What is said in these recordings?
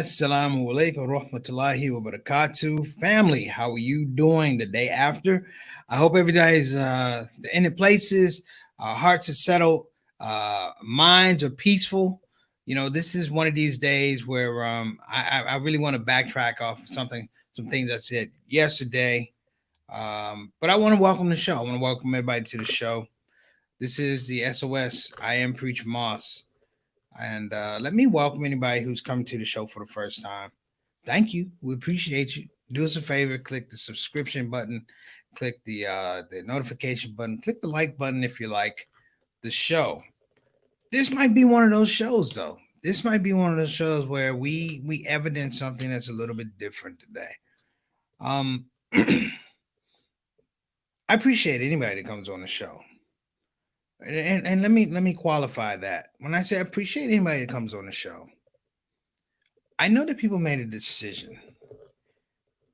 Assalamu alaikum rahmatullahi wa barakatuh. Family, how are you doing the day after? I hope everybody's in the places, hearts are settled, minds are peaceful. This is one of these days where I really want to backtrack off some things I said yesterday. But I want to welcome the show. I want to welcome everybody to the show. This is the SOS. I am Preach Moss. And let me welcome anybody who's coming to the show for the first time. Thank you. We appreciate you. Do us a favor, click the subscription button, click the notification button, click the like button if you like the show. This might be one of those shows though. This might be one of those shows where we evidence something that's a little bit different today. Um I appreciate anybody that comes on the show. And let me qualify that. When I say I appreciate anybody that comes on the show, I know that people made a decision.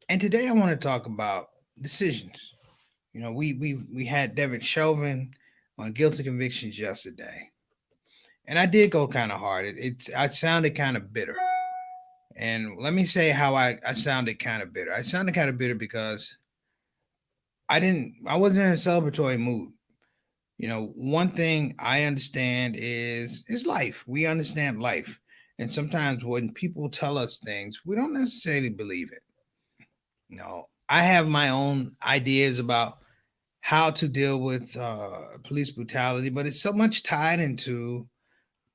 And today I want to talk about decisions. We had Devin Chauvin on guilty convictions yesterday. And I did go kind of hard. I sounded kind of bitter. And let me say how I sounded kind of bitter. I sounded kind of bitter because I wasn't in a celebratory mood. One thing I understand is life. We understand life. And sometimes when people tell us things, we don't necessarily believe it. I have my own ideas about how to deal with police brutality, but it's so much tied into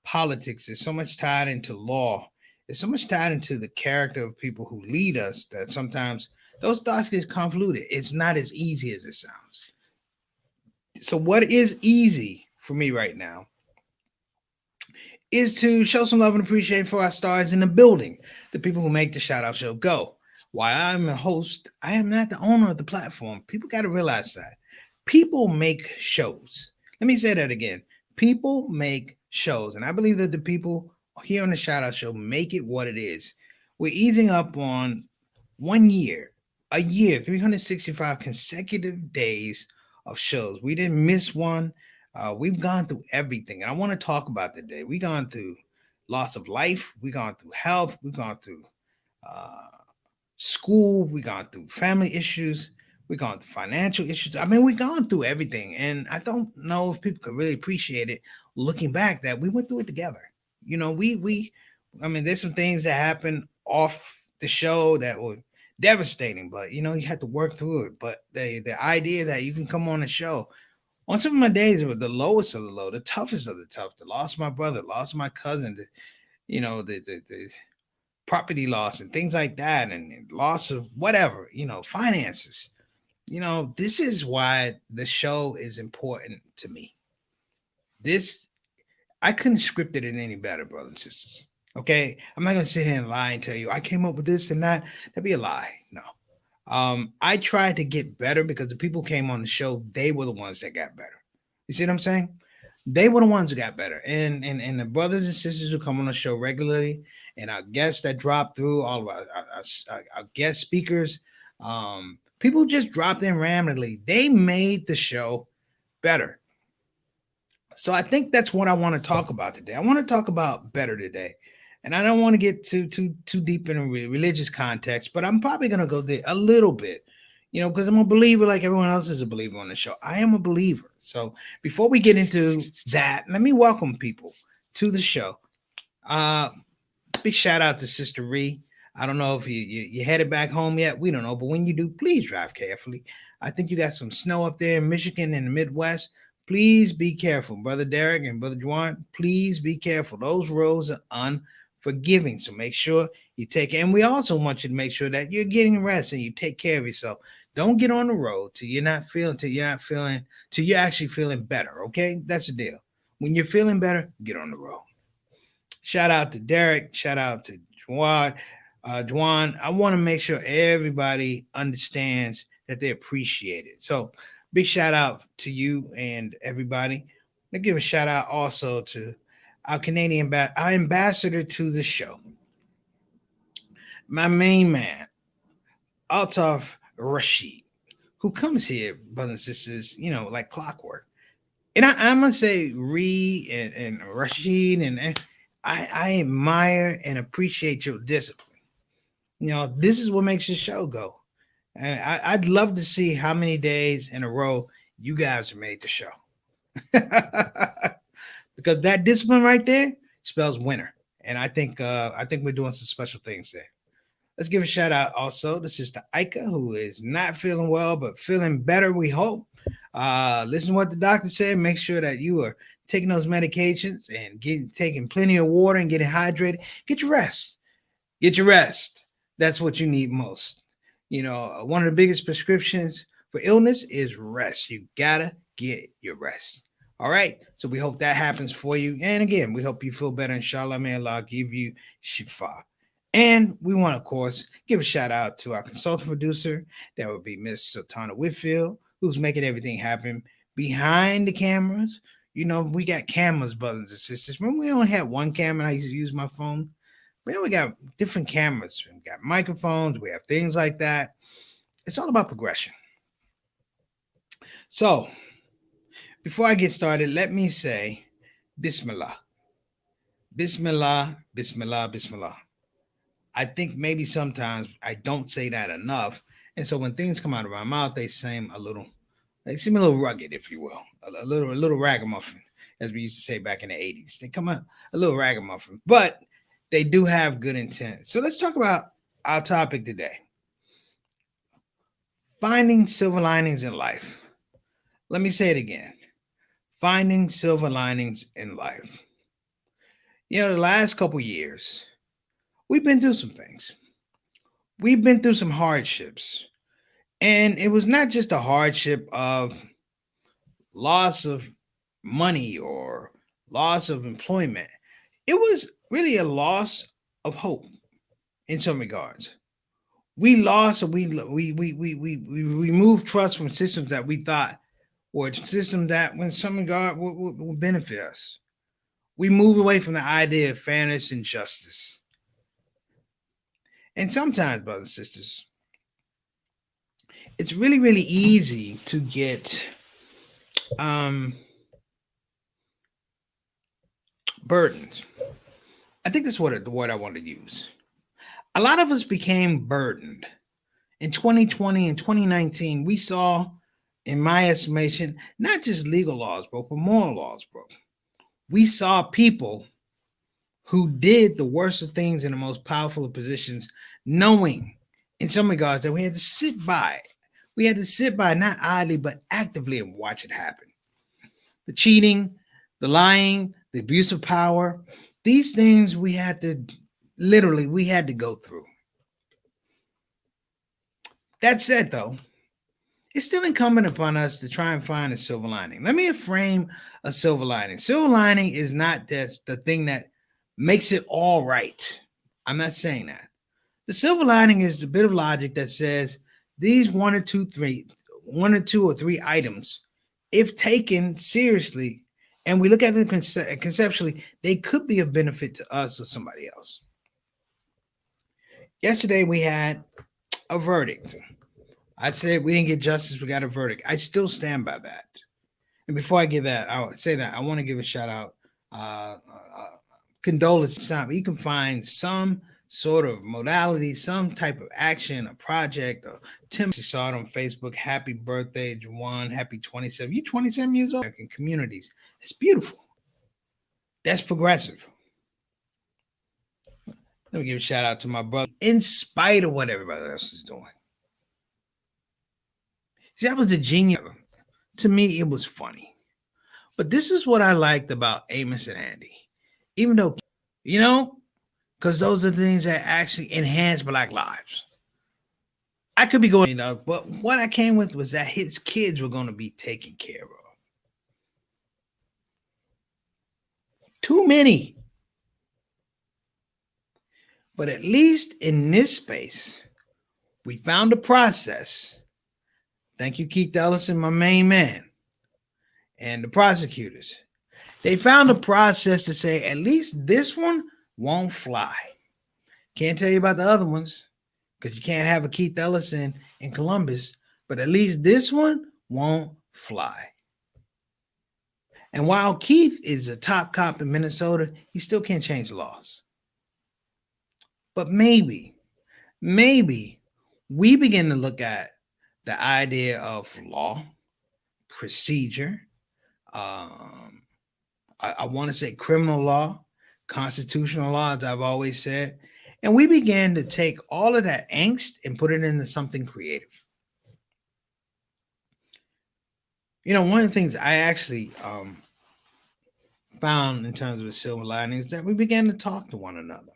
politics. It's so much tied into law. It's so much tied into the character of people who lead us that sometimes those thoughts get convoluted. It's not as easy as it sounds. So, what is easy for me right now is to show some love and appreciation for our stars in the building, the people who make the shout out show go. While I'm a host, I am not the owner of the platform. People got to realize that. People make shows. Let me say that again. People make shows. And I believe that the people here on the shout out show make it what it is. We're easing up on 1 year, a year, 365 consecutive days of shows. We didn't miss one. We've gone through everything. And I want to talk about today. We've gone through loss of life. We've gone through health. We've gone through school. We've gone through family issues. We've gone through financial issues. I mean, we've gone through everything. And I don't know if people could really appreciate it looking back that we went through it together. There's some things that happened off the show that were devastating, but you had to work through it. But the idea that you can come on the show on some of my days were the lowest of the low, the toughest of the tough, the loss of my brother, loss of my cousin, the property loss and things like that, and loss of whatever, finances. This is why the show is important to me. This I couldn't script it any better, brothers and sisters. Okay, I'm not gonna sit here and lie and tell you I came up with this and that. That'd be a lie. No, I tried to get better because the people who came on the show, they were the ones that got better. You see what I'm saying? They were the ones who got better, and the brothers and sisters who come on the show regularly, and our guests that drop through, all of our guest speakers, people just dropped in randomly. They made the show better. So I think that's what I want to talk about today. I want to talk about better today. And I don't want to get too deep in a religious context, but I'm probably going to go there a little bit, because I'm a believer like everyone else is a believer on the show. I am a believer. So before we get into that, let me welcome people to the show. Big shout out to Sister Ree. I don't know if you headed back home yet. We don't know, but when you do, please drive carefully. I think you got some snow up there in Michigan and the Midwest. Please be careful, Brother Derek and Brother Juan. Please be careful. Those roads are unforgiving. So make sure you take it. And we also want you to make sure that you're getting rest and you take care of yourself. Don't get on the road till you're actually feeling better. Okay? That's the deal. When you're feeling better, get on the road. Shout out to Derek. Shout out to Juan. Juan, I want to make sure everybody understands that they appreciate it. So big shout out to you and everybody. I give a shout out also to our our ambassador to the show, my main man, Altaf Rashid, who comes here, brothers and sisters, like clockwork. And I'm gonna say Ree and Rashid and I admire and appreciate your discipline. This is what makes the show go. And I'd love to see how many days in a row you guys have made the show. Because that discipline right there spells winner. And I think we're doing some special things there. Let's give a shout out also to Sister Ika, who is not feeling well, but feeling better, we hope. Listen to what the doctor said. Make sure that you are taking those medications and taking plenty of water and getting hydrated. Get your rest. Get your rest. That's what you need most. One of the biggest prescriptions for illness is rest. You gotta get your rest. All right. So we hope that happens for you. And again, we hope you feel better. Inshallah, may Allah give you shifa. And we want to, of course, give a shout out to our consultant producer. That would be Miss Sultana Whitfield, who's making everything happen behind the cameras. We got cameras, brothers and sisters. Remember, we only had one camera. I used to use my phone. Now we got different cameras. We got microphones. We have things like that. It's all about progression. So, before I get started, let me say Bismillah. Bismillah, Bismillah, Bismillah. I think maybe sometimes I don't say that enough. And so when things come out of my mouth, they seem a little rugged, if you will, a little ragamuffin, as we used to say back in the 80s. They come out a little ragamuffin, but they do have good intent. So let's talk about our topic today. Finding silver linings in life. Let me say it again. Finding silver linings in life. The last couple years, we've been through some things. We've been through some hardships. And it was not just a hardship of loss of money or loss of employment. It was really a loss of hope in some regards. We lost, we removed trust from systems that we thought were systems that, in some regard, would benefit us. We moved away from the idea of fairness and justice. And sometimes, brothers and sisters, it's really, really easy to get burdened. I think that's the word I want to use. A lot of us became burdened. In 2020 and 2019, we saw, in my estimation, not just legal laws broke, but moral laws broke. We saw people who did the worst of things in the most powerful of positions, knowing in some regards that we had to sit by. We had to sit by, not idly, but actively, and watch it happen. The cheating, the lying, the abuse of power, these things we had to go through. That said, though, it's still incumbent upon us to try and find a silver lining. Let me frame a silver lining. Silver lining is not the thing that makes it all right. I'm not saying that. The silver lining is the bit of logic that says these one or two or three items, if taken seriously, and we look at them conceptually, they could be of benefit to us or somebody else. Yesterday, we had a verdict. I said we didn't get justice, we got a verdict. I still stand by that. And before I give that, I would say that I want to give a shout out, condolence. You can find some sort of modality, some type of action, a project. Tim, you saw it on Facebook. Happy birthday, Juwan. Happy 27. You're 27 years old. American communities. It's beautiful. That's progressive. Let me give a shout out to my brother, in spite of what everybody else is doing. See, that was the genius. To me, it was funny. But this is what I liked about Amos and Andy. Even though, because those are things that actually enhance Black lives. I could be going, but what I came with was that his kids were going to be taken care of. Too many. But at least in this space, we found a process. Thank you, Keith Ellison, my main man, and the prosecutors. They found a process to say, at least this one won't fly. Can't tell you about the other ones because you can't have a Keith Ellison in Columbus, but at least this one won't fly. And while Keith is a top cop in Minnesota, he still can't change the laws. But maybe we begin to look at the idea of law, procedure, um, I want to say criminal law, constitutional law, as I've always said. And we began to take all of that angst and put it into something creative. One of the things I actually found in terms of a silver lining is that we began to talk to one another.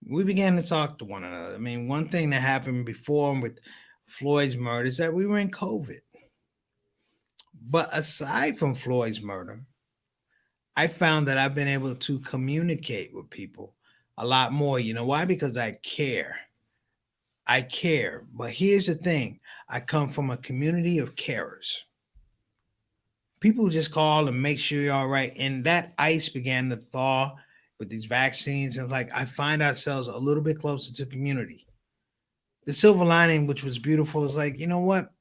We began to talk to one another. I mean, one thing that happened before with Floyd's murder is that we were in COVID. But aside from Floyd's murder, I found that I've been able to communicate with people a lot more. You know why? Because I care. I care. But here's the thing, I come from a community of carers. People just call and make sure you're all right. And that ice began to thaw with these vaccines. And like, I find ourselves a little bit closer to community. The silver lining, which was beautiful, is like, you know what?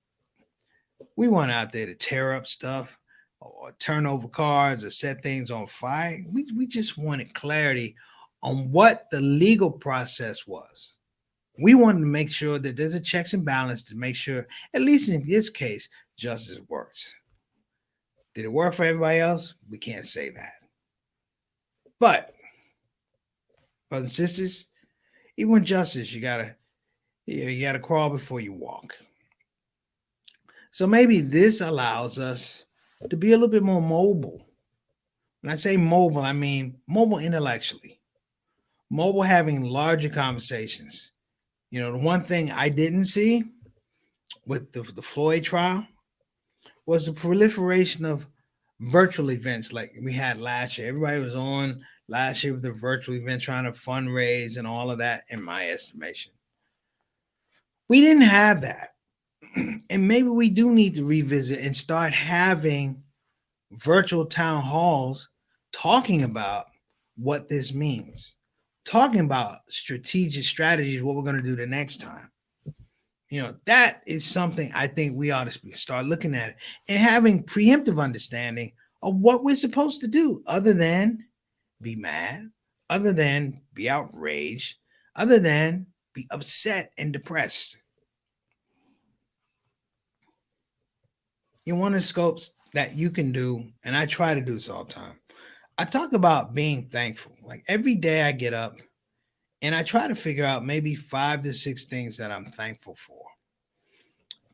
We weren't out there to tear up stuff or turn over cars or set things on fire. We just wanted clarity on what the legal process was. We wanted to make sure that there's a checks and balance to make sure, at least in this case, justice works. Did it work for everybody else? We can't say that. But, brothers and sisters, even with justice, you gotta crawl before you walk. So maybe this allows us to be a little bit more mobile. When I say mobile, I mean mobile intellectually, mobile having larger conversations. The one thing I didn't see with the Floyd trial was the proliferation of virtual events like we had last year. Everybody was on last year with the virtual event trying to fundraise and all of that, in my estimation. We didn't have that. And maybe we do need to revisit and start having virtual town halls talking about what this means, talking about strategic strategies, what we're going to do the next time. That is something I think we ought to start looking at it and having preemptive understanding of what we're supposed to do other than be mad, other than be outraged, other than be upset and depressed. One of the scopes that you can do, and I try to do this all the time, I talk about being thankful. Like every day I get up and I try to figure out maybe 5 to 6 things that I'm thankful for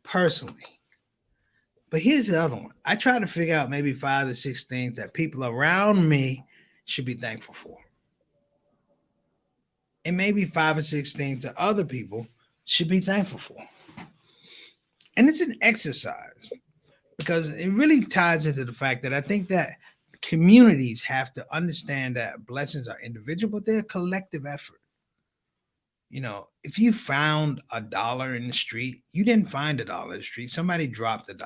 personally. But here's the other one. I try to figure out maybe 5 to 6 things that people around me should be thankful for. And maybe 5 or 6 things that other people should be thankful for. And it's an exercise because it really ties into the fact that I think that communities have to understand that blessings are individual, but they're a collective effort. If you found $1 in the street, you didn't find $1 in the street. Somebody dropped $1.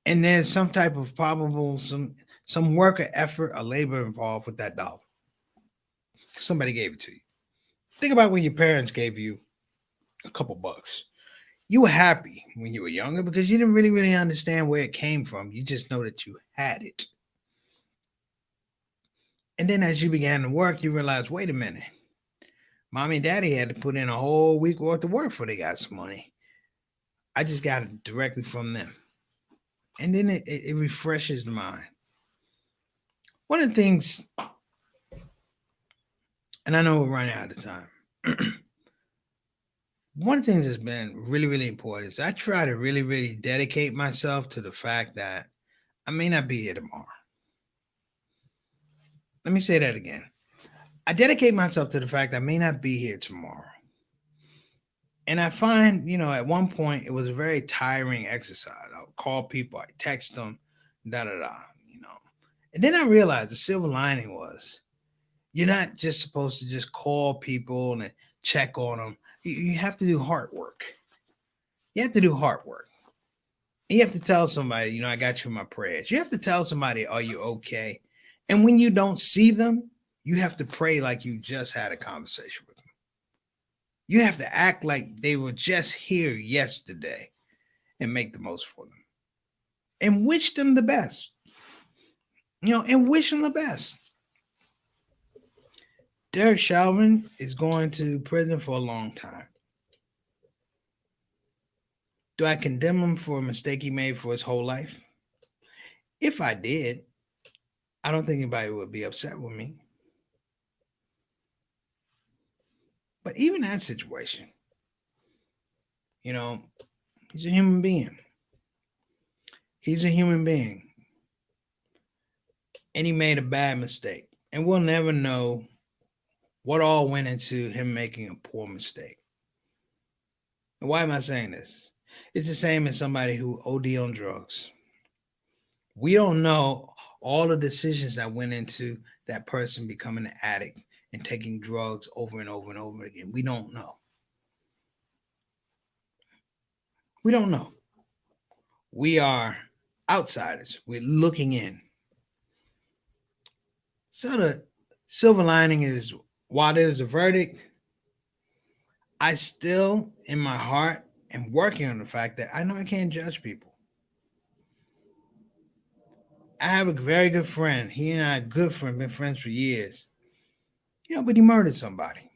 And there's some type of probable, some work or effort or labor involved with that dollar. Somebody gave it to you. Think about when your parents gave you a couple bucks. You were happy when you were younger because you didn't really understand where it came from. You just know that you had it. And then as you began to work, you realized, wait a minute. Mommy and daddy had to put in a whole week worth of work before they got some money. I just got it directly from them. And then it refreshes the mind. One of the things, and I know we're running out of time. One of the things that's been really important is I try to really dedicate myself to the fact that I may not be here tomorrow. Let me say that again. I dedicate myself to the fact I may not be here tomorrow. And I find, at one point it was a very tiring exercise. I'll call people, I text them, And then I realized the silver lining was you're not just supposed to just call people and check on them. You have to do hard work. You have to do hard work. You have to tell somebody, I got you in my prayers. You have to tell somebody, are you okay? And when you don't see them, you have to pray like you just had a conversation with them. You have to act like they were just here yesterday and make the most for them. And wish them the best. and wish him the best. Derek Chauvin is going to prison for a long time. Do I condemn him for a mistake he made for his whole life? If I did, I don't think anybody would be upset with me. But even that situation, you know, he's a human being. He's a human being. And he made a bad mistake. And we'll never know what all went into him making a poor mistake. And why am I saying this? It's the same as somebody who OD on drugs. We don't know all the decisions that went into that person becoming an addict and taking drugs over and over and over again. We don't know. We don't know. We are outsiders. We're looking in. So the silver lining is while there's a verdict, I still, in my heart, am working on the fact that I know I can't judge people. I have a very good friend. He and I are good friends, been friends for years. But he murdered somebody.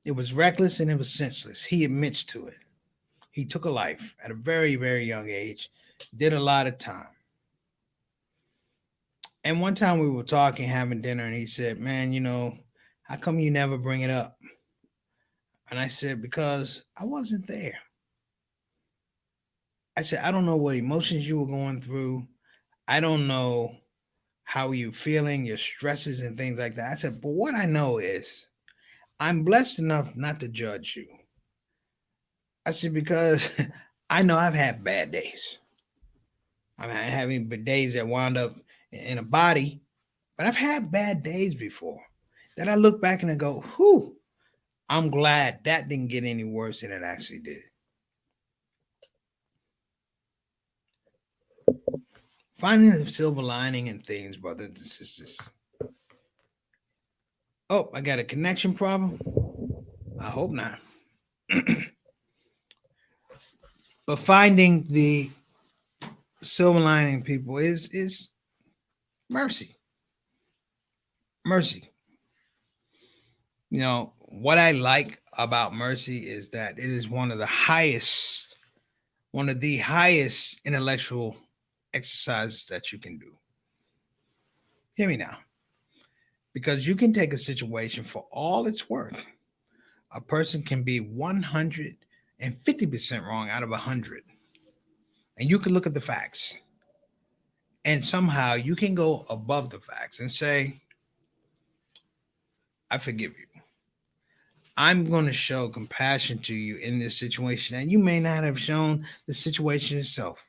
It was reckless and it was senseless. He admits to it. He took a life at a very, very young age, did a lot of time. And one time we were talking, having dinner, and he said, "Man, how come you never bring it up?" And I said, "Because I wasn't there." I said, "I don't know what emotions you were going through. I don't know how you feeling, your stresses and things like that." I said, "But what I know is I'm blessed enough not to judge you." I said, "Because I know I've had bad days. I'm having days that wound up in a body, but I've had bad days before that I look back and I go, whew, I'm glad that didn't get any worse than it actually did." Finding the silver lining in things, brothers and sisters. Oh, I got a connection problem? I hope not. But finding the silver lining, people, is mercy. Mercy. What I like about mercy is that it is one of the highest intellectual exercises that you can do. Hear me now. Because you can take a situation for all it's worth. A person can be 150% wrong out of 100. And you can look at the facts. And somehow you can go above the facts and say, I forgive you. I'm going to show compassion to you in this situation. And you may not have shown the situation itself.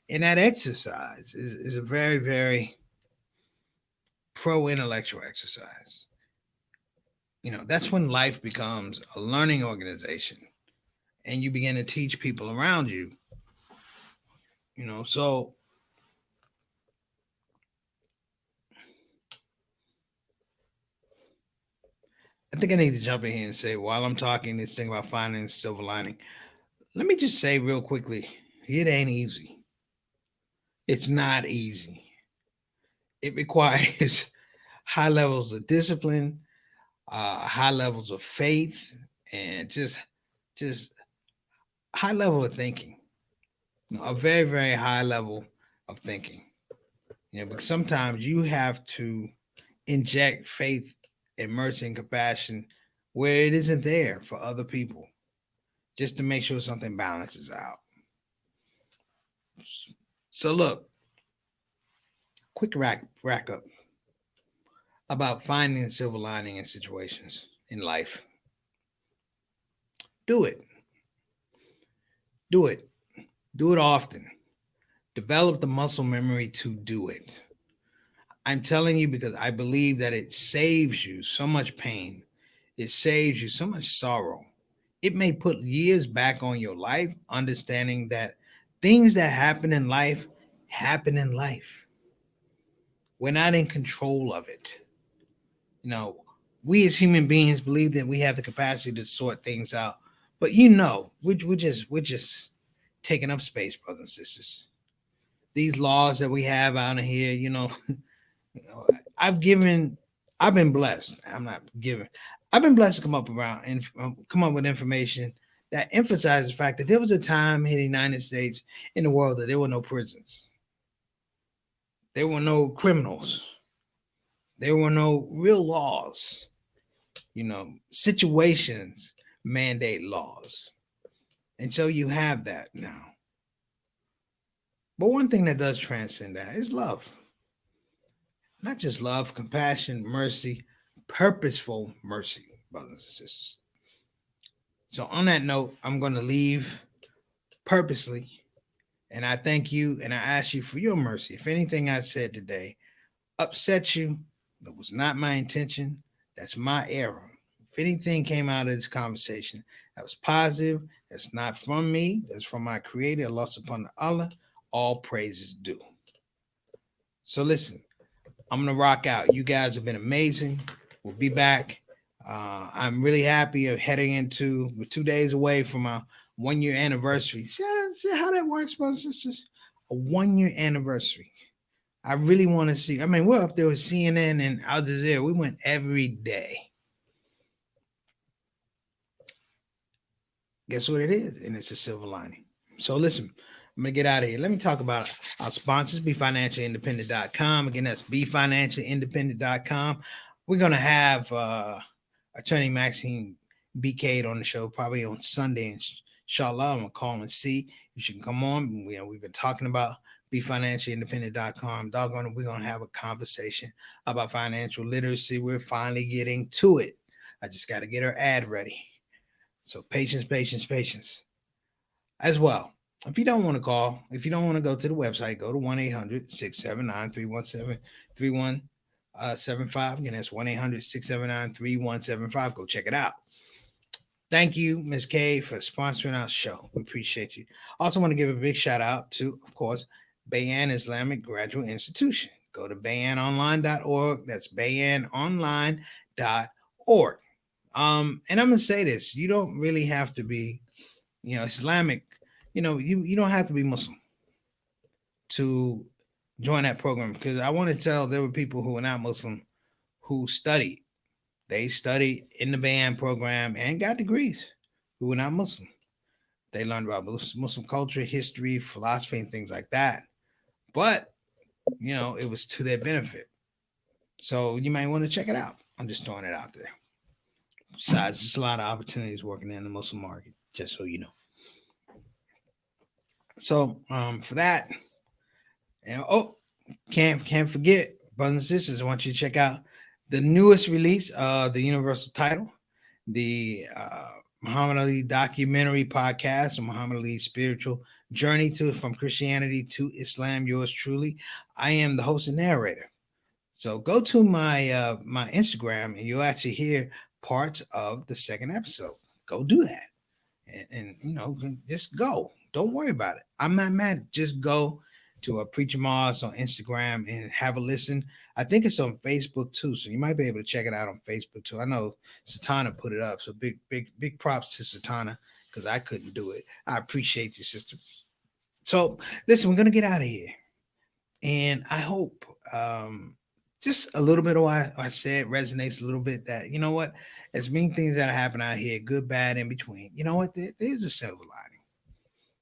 And that exercise is a very, very pro intellectual exercise. That's when life becomes a learning organization and you begin to teach people around you. So I think I need to jump in here and say, while I'm talking this thing about finding the silver lining, let me just say real quickly, it ain't easy. It's not easy. It requires high levels of discipline, high levels of faith, and just high level of thinking. A very, very high level of thinking. Because sometimes you have to inject faith and mercy and compassion where it isn't there for other people, just to make sure something balances out. So look, quick rack up about finding the silver lining in situations in life. Do it. Do it. Do it often. Develop the muscle memory to do it. I'm telling you because I believe that it saves you so much pain. It saves you so much sorrow. It may put years back on your life, understanding that things that happen in life. We're not in control of it. We as human beings believe that we have the capacity to sort things out, but we're just taking up space, brothers and sisters. these laws that we have out here, I've been blessed. I'm not giving. I've been blessed to come up with information that emphasizes the fact that there was a time in the United States, in the world, that there were no prisons, there were no criminals, there were no real laws. Situations mandate laws, and so you have that now. But one thing that does transcend that is love. Not just love, compassion, mercy, purposeful mercy, brothers and sisters. So, on that note, I'm going to leave purposely. And I thank you and I ask you for your mercy. If anything I said today upset you, that was not my intention. That's my error. If anything came out of this conversation that was positive, that's not from me, that's from my Creator, Allah subhanahu wa ta'ala, all praises due. So, listen. I'm going to rock out. You guys have been amazing. We'll be back. I'm really happy of we're 2 days away from our 1 year anniversary. See how that works, brothers and sisters? A 1 year anniversary. I really want to see. I mean, we're up there with CNN and Al Jazeera. We went every day. Guess what it is? And it's a silver lining. So listen. I'm going to get out of here. Let me talk about our sponsors, BeFinanciallyIndependent.com. Again, that's BeFinanciallyIndependent.com. We're going to have Attorney Maxine BK on the show probably on Sunday. Inshallah, I'm going to call and see if she can come on. We've been talking about BeFinanciallyIndependent.com. Doggone it, we're going to have a conversation about financial literacy. We're finally getting to it. I just got to get her ad ready. So patience. As well. If you don't want to call, if you don't want to go to the website, go to 1-800-679-3175. Again, that's 1-800-679-3175. Go check it out. Thank you, Ms. K, for sponsoring our show. We appreciate you. Also want to give a big shout out to, of course, Bayan Islamic Graduate Institution. Go to bayanonline.org. That's bayanonline.org. And I'm going to say this. You don't really have to be, Islamic. You don't have to be Muslim to join that program, because I want to tell there were people who are not Muslim who studied. They studied in the Bayan program and got degrees who were not Muslim. They learned about Muslim culture, history, philosophy, and things like that. But, it was to their benefit. So you might want to check it out. I'm just throwing it out there. Besides, there's a lot of opportunities working in the Muslim market, just so you know. So for that, and can't forget, brothers and sisters, I want you to check out the newest release of the Universal Title, the Muhammad Ali documentary podcast, Muhammad Ali's spiritual journey from Christianity to Islam. Yours truly. I am the host and narrator. So go to my my Instagram and you'll actually hear parts of the second episode. Go do that, and just go. Don't worry about it. I'm not mad. Just go to a Preacher Moss on Instagram and have a listen. I think it's on Facebook too, so you might be able to check it out on Facebook too. I know Satana put it up, so big props to Satana, because I couldn't do it. I appreciate you, sister. So listen, we're gonna get out of here, and I hope just a little bit of what I said resonates a little bit. That as many things that happen out here, good, bad, in between. You know what? There's a silver lining.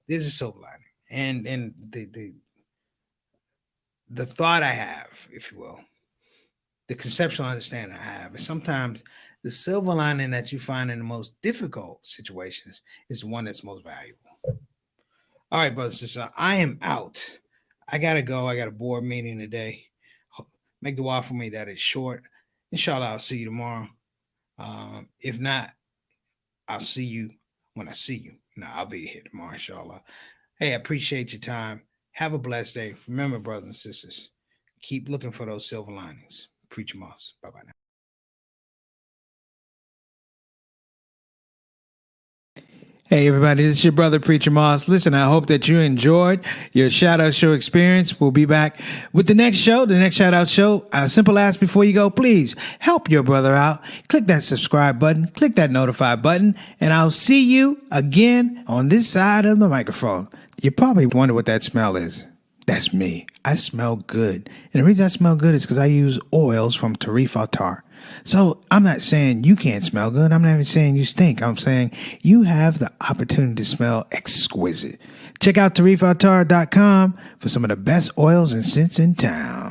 There's a silver lining, and the thought I have, if you will, the conceptual understanding I have, is sometimes the silver lining that you find in the most difficult situations is the one that's most valuable. All right, brothers and sisters, I am out. I gotta go. I got a board meeting today. Make the dua for me that is short. Inshallah, I'll see you tomorrow. If not, I'll see you when I see you. No, I'll be here tomorrow, inshallah. Hey, I appreciate your time. Have a blessed day. Remember, brothers and sisters, keep looking for those silver linings. Preacher Moss. Bye-bye now. Hey, everybody, this is your brother, Preacher Moss. Listen, I hope that you enjoyed your shout-out show experience. We'll be back with the next show, the next shout-out show. A simple ask before you go, please help your brother out. Click that subscribe button, click that notify button, and I'll see you again on this side of the microphone. You probably wonder what that smell is. That's me. I smell good. And the reason I smell good is because I use oils from Tarifa Tar. So I'm not saying you can't smell good. I'm not even saying you stink. I'm saying you have the opportunity to smell exquisite. Check out tarifatar.com for some of the best oils and scents in town.